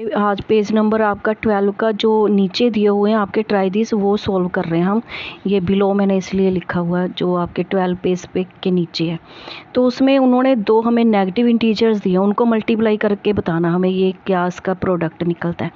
आज page number आपका 12 का जो नीचे दिए हुए हैं आपके ट्राई दिस वो सॉल्व कर रहे हैं हम। ये बिलो मैंने इसलिए लिखा हुआ है जो आपके 12 पेज पे के नीचे है। तो उसमें उन्होंने दो हमें नेगेटिव इंटीजर्स दिए, उनको मल्टीप्लाई करके बताना हमें ये क्या इसका प्रोडक्ट निकलता है।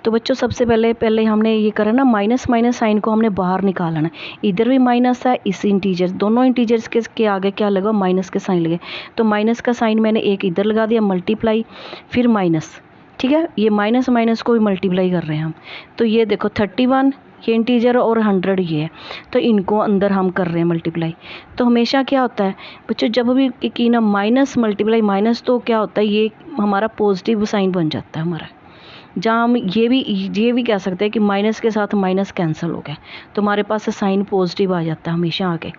तो बच्चों सबसे पहले हमने ये करा ना, माइनस माइनस साइन को हमने बाहर निकालना है। इधर भी माइनस है, इस इंटीजर दोनों इंटीजर्स के आगे क्या लगा, माइनस के साइन लगे। तो माइनस का साइन मैंने एक इधर लगा दिया, मल्टीप्लाई फिर माइनस, ठीक है। ये माइनस माइनस को भी मल्टीप्लाई कर रहे हैं हम। तो ये देखो 31 ये इंटीजर और 100 ये है, तो इनको अंदर हम कर रहे हैं मल्टीप्लाई। तो हमेशा क्या होता है बच्चों, जब भी की ना माइनस मल्टीप्लाई माइनस, तो क्या होता है ये हमारा पॉजिटिव साइन बन जाता है हमारा। जहाँ हम ये भी कह सकते हैं कि माइनस के साथ माइनस कैंसिल हो गया, तो हमारे पास साइन पॉजिटिव आ जाता है हमेशा आगे।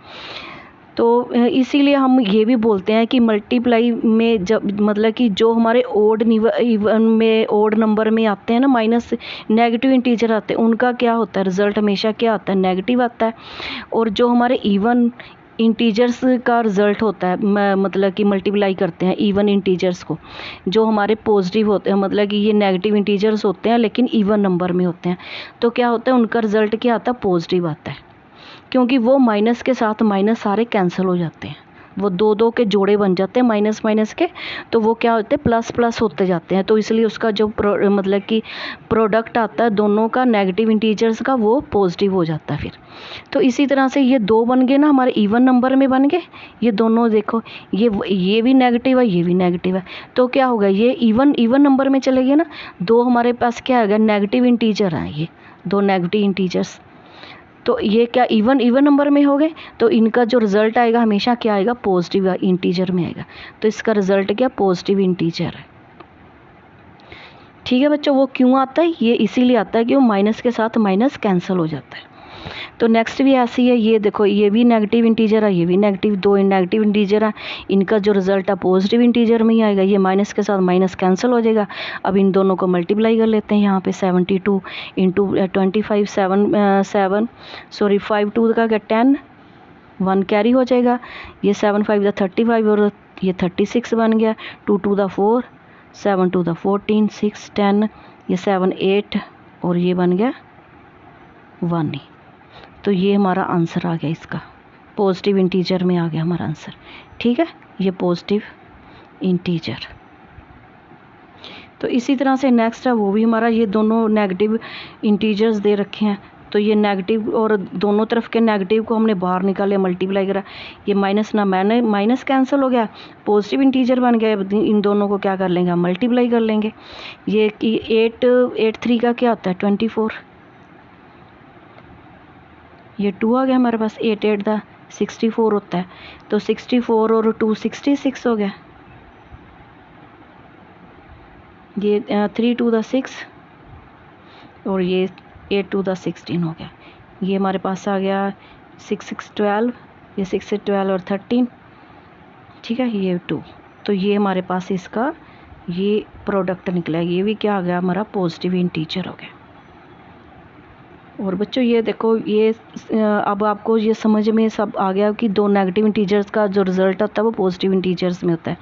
तो इसीलिए हम ये भी बोलते हैं कि मल्टीप्लाई में जब मतलब कि जो हमारे इवन में ओड नंबर में आते हैं ना, माइनस नेगेटिव इंटीजर आते हैं, उनका क्या होता है रिज़ल्ट हमेशा क्या आता है, नेगेटिव आता है। और जो हमारे इवन इंटीजर्स का रिज़ल्ट होता है, मतलब कि मल्टीप्लाई करते हैं इवन इंटीजर्स को, जो हमारे पॉजिटिव होते हैं, मतलब कि ये नेगेटिव इंटीजर्स होते हैं लेकिन इवन नंबर में होते हैं, तो क्या होता है उनका रिज़ल्ट क्या आता है, पॉजिटिव आता है। क्योंकि वो माइनस के साथ माइनस सारे कैंसिल हो जाते हैं, वो दो दो के जोड़े बन जाते हैं माइनस माइनस के, तो वो क्या होते हैं प्लस प्लस होते जाते हैं। तो इसलिए उसका जो मतलब कि प्रोडक्ट आता है दोनों का नेगेटिव इंटीजर्स का, वो पॉजिटिव हो जाता है फिर। तो इसी तरह से ये दो बन गए ना हमारे इवन नंबर में बन गए, ये दोनों देखो ये भी नेगेटिव है, ये भी नेगेटिव है, तो क्या होगा ये इवन नंबर में चले गए ना। दो हमारे पास क्या है नेगेटिव इंटीजर हैं, ये दो नेगेटिव इंटीजर्स, तो ये क्या इवन नंबर में हो गए, तो इनका जो रिज़ल्ट आएगा हमेशा क्या आएगा, पॉजिटिव इंटीजर में आएगा। तो इसका रिज़ल्ट क्या, पॉजिटिव इंटीजर है। ठीक है बच्चों, वो क्यों आता है, ये इसीलिए आता है कि वो माइनस के साथ माइनस कैंसिल हो जाता है। तो नेक्स्ट भी ऐसी है, ये देखो ये भी नेगेटिव इंटीजर है, ये भी नेगेटिव, दो नेगेटिव इंटीजर है, इनका जो रिजल्ट है पॉजिटिव इंटीजर में ही आएगा। ये माइनस के साथ माइनस कैंसिल हो जाएगा। अब इन दोनों को मल्टीप्लाई कर लेते हैं यहाँ पे, 72 इंटू 25 5 2 का क्या 10, 1 कैरी हो जाएगा। ये 7 5 35 और ये 36 बन गया। 2 2 4 7 2 14 6 10, ये 7 8 और ये बन गया 1 ही। तो ये हमारा आंसर आ गया, इसका पॉजिटिव इंटीजर में आ गया हमारा आंसर। ठीक है, ये पॉजिटिव इंटीजर। तो इसी तरह से नेक्स्ट है वो भी हमारा, ये दोनों नेगेटिव इंटीजर्स दे रखे हैं, तो ये नेगेटिव और दोनों तरफ के नेगेटिव को हमने बाहर निकाले, मल्टीप्लाई करा, ये माइनस ना मैंने माइनस कैंसिल हो गया, पॉजिटिव इंटीजर बन गया। इन दोनों को क्या कर लेंगे, हम मल्टीप्लाई कर लेंगे। ये कि 8 3 का क्या होता है 24, ये 2 आ गया हमारे पास। 8 8 दा 64 होता है, तो 64 और 2 66 हो गया। ये 3 2 दा 6 और ये 8 2 दा 16 हो गया। ये हमारे पास आ गया 6 6 12, ये 6 से 12 और 13, ठीक है, ये 2। तो ये हमारे पास इसका ये प्रोडक्ट निकला, ये भी क्या आ गया हमारा, पॉजिटिव इंटीजर हो गया। और बच्चों ये देखो, ये अब आपको ये समझ में सब आ गया कि दो नेगेटिव इंटीजर्स का जो रिज़ल्ट होता है वो पॉजिटिव इंटीजर्स में होता है।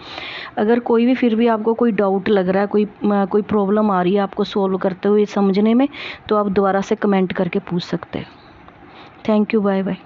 अगर कोई भी फिर भी आपको कोई डाउट लग रहा है, कोई प्रॉब्लम आ रही है आपको सॉल्व करते हुए समझने में, तो आप दोबारा से कमेंट करके पूछ सकते हैं। Thank you, bye bye.